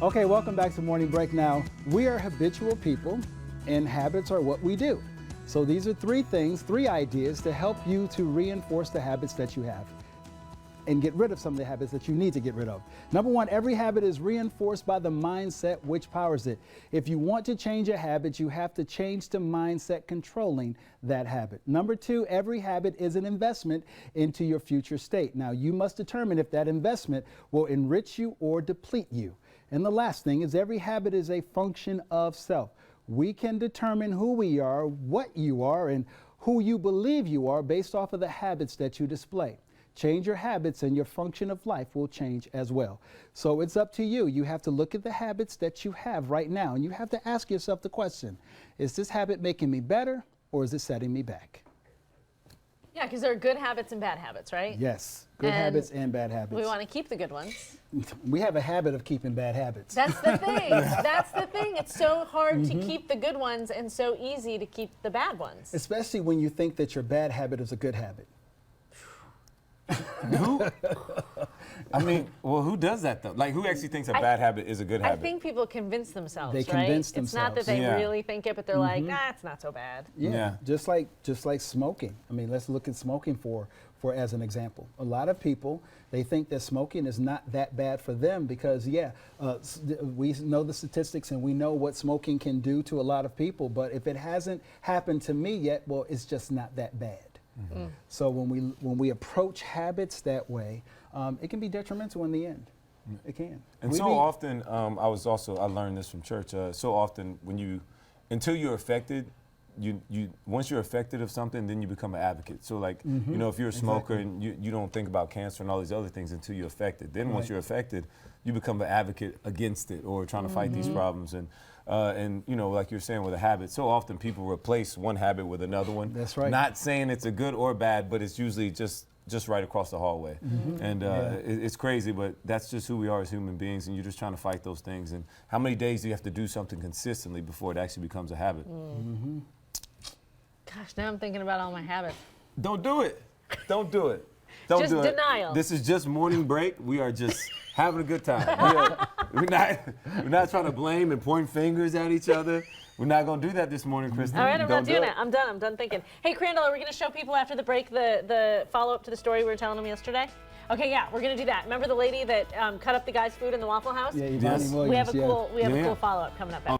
Okay, welcome back to Morning Break. Now, we are habitual people, and habits are what we do. So these are three things, three ideas to help you to reinforce the habits that you have and get rid of some of the habits that you need to get rid of. Number one, every habit is reinforced by the mindset which powers it. If you want to change a habit, you have to change the mindset controlling that habit. Number two, every habit is an investment into your future state. Now, you must determine if that investment will enrich you or deplete you. And the last thing is every habit is a function of self. We can determine who we are, what you are, and who you believe you are based off of the habits that you display. Change your habits and your function of life will change as well. So it's up to you. You have to look at the habits that you have right now, and you have to ask yourself the question, is this habit making me better or is it setting me back? Yeah, because there are good habits and bad habits, right? Yes, good habits and bad habits. We want to keep the good ones. We have a habit of keeping bad habits. That's the thing. That's the thing. It's so hard to keep the good ones and so easy to keep the bad ones. Especially when you think that your bad habit is a good habit. Who does that though? Like, who actually thinks a bad habit is a good habit? I think people convince themselves, They right? convince It's not that themselves. they really think it, but they're like, it's not so bad. Yeah. Just like smoking. I mean, let's look at smoking for as an example. A lot of people, they think that smoking is not that bad for them because, we know the statistics and we know what smoking can do to a lot of people. But if it hasn't happened to me yet, well, it's just not that bad. So when we approach habits that way, it can be detrimental in the end. It can. And often, I learned this from church. So often, until you're affected, once you're affected of something, then you become an advocate. So like, if you're a smoker and you don't think about cancer and all these other things until you're affected. Then once you're affected, you become an advocate against it or trying to fight these problems. And like you're saying with a habit, so often people replace one habit with another one. That's right. Not saying it's a good or bad, but it's usually just right across the hallway. And it's crazy, but that's just who we are as human beings, and you're just trying to fight those things. And how many days do you have to do something consistently before it actually becomes a habit? Gosh, now I'm thinking about all my habits. Don't do it. Don't do it. Don't Just do it. denial. This is just morning break. We are just having a good time. We're not trying to blame and point fingers at each other. We're not going to do that this morning, Kristen. All right, I'm not doing it. I'm done. I'm done thinking. Hey, Crandall, are we going to show people after the break the follow-up to the story we were telling them yesterday? Okay, yeah, we're going to do that. Remember the lady that cut up the guy's food in the Waffle House? Yeah, Yvonne Williams, We have a cool follow-up coming up.